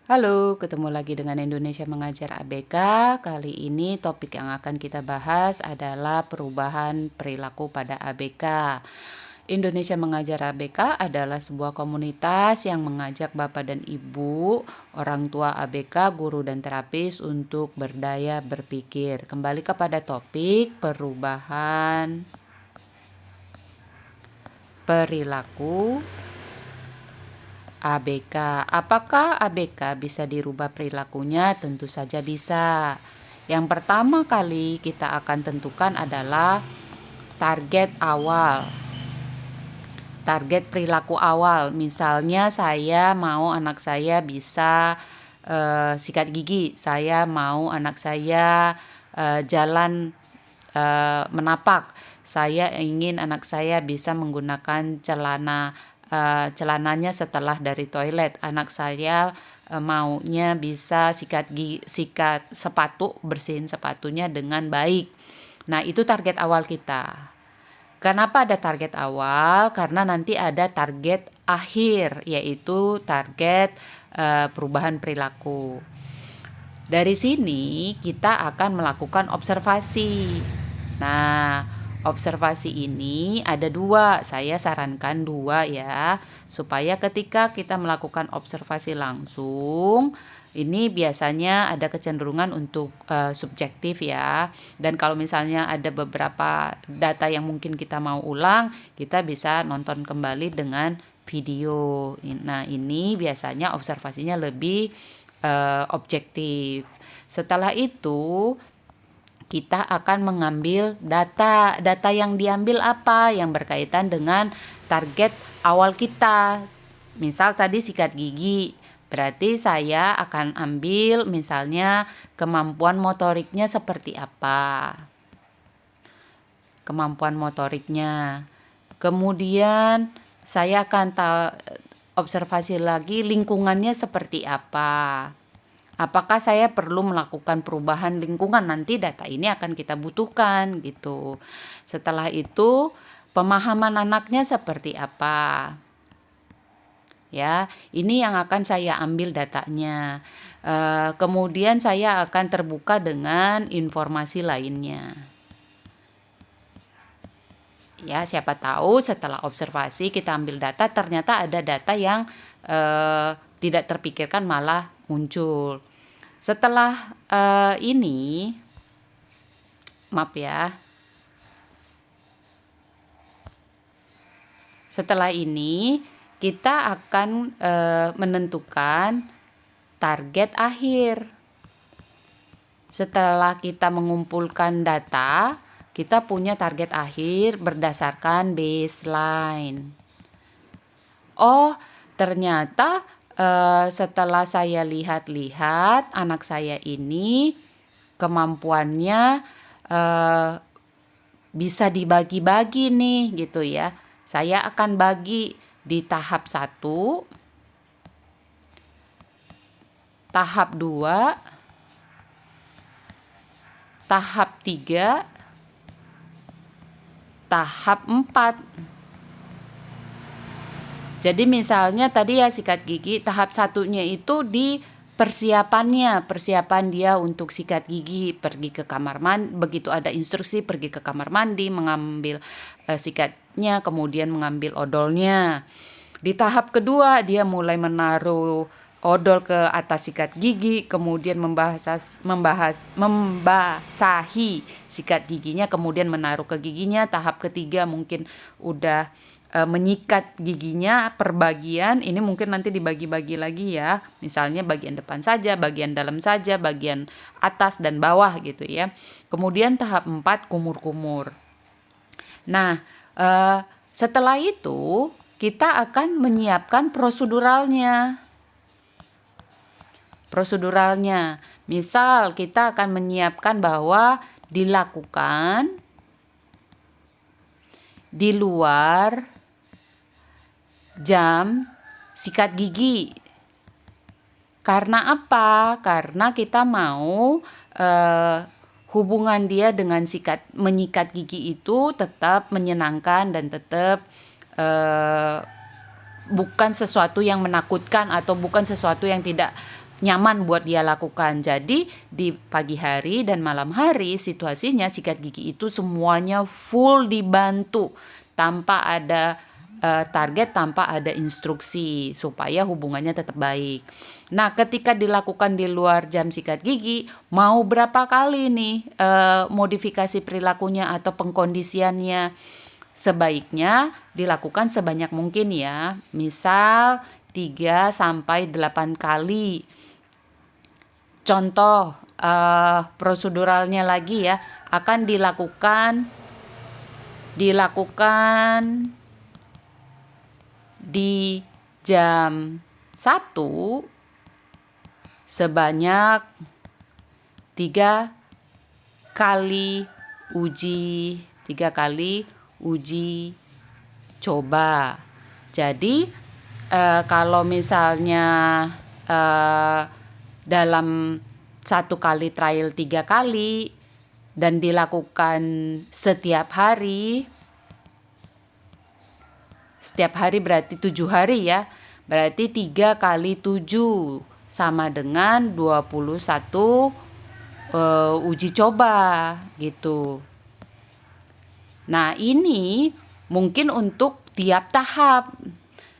Halo, ketemu lagi dengan Indonesia Mengajar ABK. Kali ini topik yang akan kita bahas adalah perubahan perilaku pada ABK. Indonesia Mengajar ABK adalah sebuah komunitas yang mengajak Bapak dan Ibu, orang tua ABK, guru dan terapis untuk berdaya berpikir. Kembali kepada topik perubahan perilaku ABK. Apakah ABK bisa dirubah perilakunya? Tentu saja bisa. Yang pertama kali kita akan tentukan adalah target awal. Target perilaku awal. Misalnya saya mau anak saya bisa sikat gigi. Saya mau anak saya jalan menapak. Saya ingin anak saya bisa menggunakan celananya setelah dari toilet. Anak saya maunya bisa sikat sepatu, bersihin sepatunya dengan baik. Nah, itu target awal kita. Kenapa ada target awal? Karena nanti ada target akhir, yaitu target perubahan perilaku. Dari sini kita akan melakukan observasi. Nah, observasi ini ada dua. Saya sarankan dua ya, supaya ketika kita melakukan observasi langsung, ini biasanya ada kecenderungan untuk subjektif ya. Dan kalau misalnya ada beberapa data yang mungkin kita mau ulang, kita bisa nonton kembali dengan video. Nah, ini biasanya observasinya lebih objektif. Setelah itu kita akan mengambil data. Data yang diambil apa? Yang berkaitan dengan target awal kita. Misal tadi sikat gigi. Berarti saya akan ambil misalnya kemampuan motoriknya seperti apa. Kemampuan motoriknya. Kemudian saya akan observasi lagi lingkungannya seperti apa. Apakah saya perlu melakukan perubahan lingkungan? Nanti data ini akan kita butuhkan gitu. Setelah itu pemahaman anaknya seperti apa? Ya, ini yang akan saya ambil datanya. Kemudian saya akan terbuka dengan informasi lainnya. Ya, siapa tahu setelah observasi kita ambil data, ternyata ada data yang tidak terpikirkan malah muncul. Setelah ini, maaf ya. Setelah ini kita akan menentukan target akhir. Setelah kita mengumpulkan data, kita punya target akhir berdasarkan baseline. Oh, ternyata setelah saya lihat-lihat anak saya ini kemampuannya bisa dibagi-bagi nih gitu ya. Saya akan bagi di tahap 1, tahap 2, tahap 3, tahap 4. Jadi misalnya tadi ya sikat gigi, tahap 1-nya itu di persiapan dia untuk sikat gigi, pergi ke kamar mandi, begitu ada instruksi pergi ke kamar mandi, mengambil sikatnya, kemudian mengambil odolnya. Di tahap kedua dia mulai menaruh odol ke atas sikat gigi, kemudian membasahi sikat giginya, kemudian menaruh ke giginya. Tahap ketiga mungkin udah menyikat giginya per bagian. Ini mungkin nanti dibagi-bagi lagi ya, misalnya bagian depan saja, bagian dalam saja, bagian atas dan bawah gitu ya. Kemudian tahap 4 kumur-kumur. Nah, setelah itu kita akan menyiapkan proseduralnya. Misal kita akan menyiapkan bahwa dilakukan di luar jam sikat gigi. Karena apa? Karena kita mau hubungan dia dengan menyikat gigi itu tetap menyenangkan dan tetap bukan sesuatu yang menakutkan atau bukan sesuatu yang tidak nyaman buat dia lakukan. Jadi di pagi hari dan malam hari situasinya sikat gigi itu semuanya full dibantu tanpa ada target, tanpa ada instruksi supaya hubungannya tetap baik. Nah, ketika dilakukan di luar jam sikat gigi, mau berapa kali nih modifikasi perilakunya atau pengkondisiannya? Sebaiknya dilakukan sebanyak mungkin ya. Misal 3 sampai 8 kali. Contoh proseduralnya lagi ya, akan dilakukan di jam 1 sebanyak 3 kali uji coba. Jadi kalau misalnya dalam 1 kali trial 3 kali dan dilakukan setiap hari berarti 7 hari ya. Berarti 3 kali 7 sama dengan 21 uji coba gitu. Nah, ini mungkin untuk tiap tahap.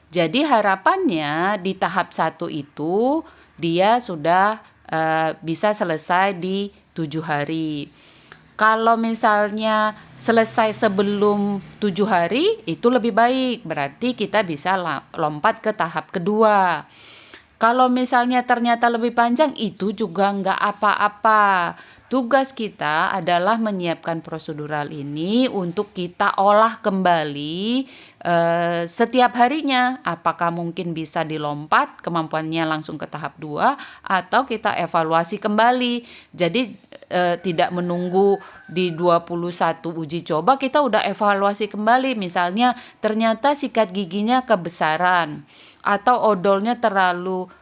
Jadi harapannya di tahap 1 itu dia sudah bisa selesai di 7 hari. Kalau misalnya selesai sebelum 7 hari, itu lebih baik. Berarti kita bisa lompat ke tahap kedua. Kalau misalnya ternyata lebih panjang, itu juga nggak apa-apa. Tugas kita adalah menyiapkan prosedural ini untuk kita olah kembali setiap harinya. Apakah mungkin bisa dilompat kemampuannya langsung ke tahap 2 atau kita evaluasi kembali. Jadi tidak menunggu di 21 uji coba kita udah evaluasi kembali. Misalnya ternyata sikat giginya kebesaran atau odolnya terlalu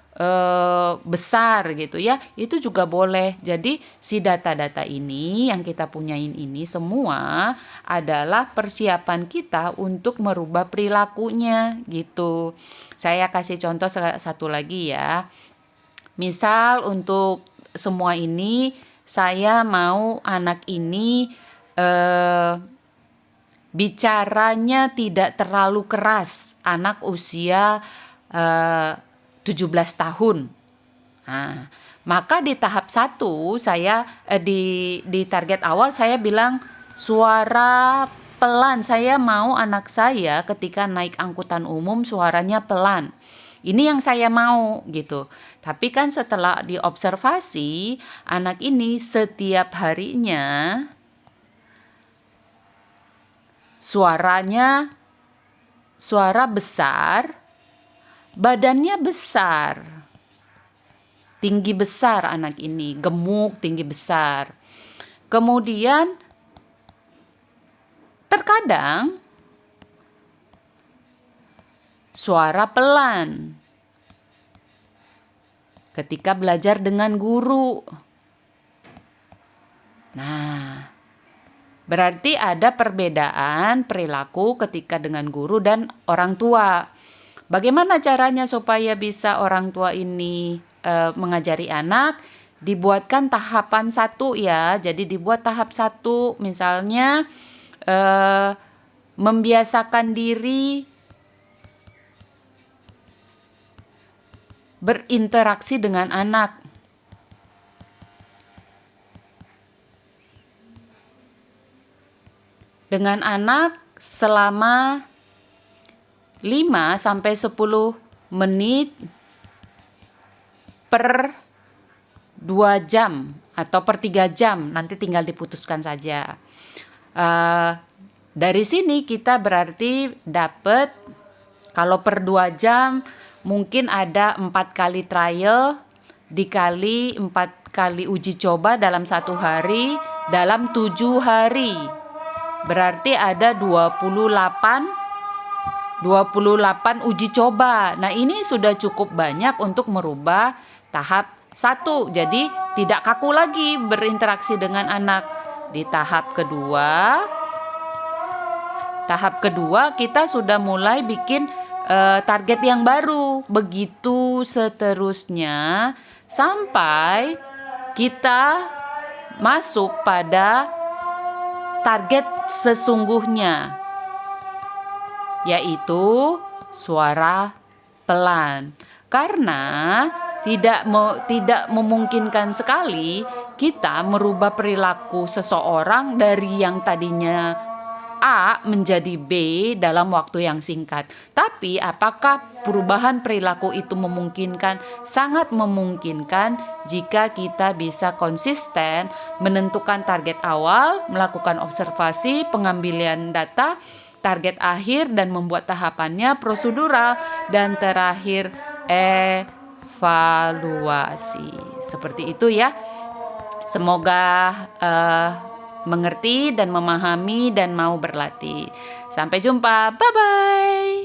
besar gitu ya, itu juga boleh. Jadi si data-data ini yang kita punyain ini semua adalah persiapan kita untuk merubah perilakunya gitu. Saya kasih contoh satu lagi ya. Misal untuk semua ini saya mau anak ini bicaranya tidak terlalu keras, anak usia 17 tahun. Nah, maka di tahap 1 saya di target awal saya bilang suara pelan. Saya mau anak saya ketika naik angkutan umum suaranya pelan. Ini yang saya mau gitu. Tapi kan setelah diobservasi, anak ini setiap harinya suara besar, badannya besar, tinggi besar anak ini, gemuk, tinggi besar. Kemudian terkadang suara pelan ketika belajar dengan guru. Nah, berarti ada perbedaan perilaku ketika dengan guru dan orang tua. Bagaimana caranya supaya bisa orang tua ini mengajari anak? Dibuatkan tahapan 1 ya. Jadi dibuat tahap 1 misalnya membiasakan diri berinteraksi dengan anak. Dengan anak selama 5 sampai 10 menit per 2 jam atau per 3 jam, nanti tinggal diputuskan saja. Dari sini kita berarti dapat kalau per 2 jam mungkin ada 4 kali trial dikali 4 kali uji coba dalam 1 hari dalam 7 hari. Berarti ada 28 uji coba. Nah, ini sudah cukup banyak untuk merubah tahap 1. Jadi tidak kaku lagi berinteraksi dengan anak. Di tahap kedua kita sudah mulai bikin target yang baru. Begitu seterusnya sampai kita masuk pada target sesungguhnya, yaitu suara pelan. Karena tidak memungkinkan sekali kita merubah perilaku seseorang dari yang tadinya A menjadi B dalam waktu yang singkat. Tapi apakah perubahan perilaku itu memungkinkan? Sangat memungkinkan jika kita bisa konsisten menentukan target awal, melakukan observasi, pengambilan data, target akhir, dan membuat tahapannya prosedural, dan terakhir evaluasi. Seperti itu ya. Semoga mengerti dan memahami dan mau berlatih. Sampai jumpa. Bye-bye.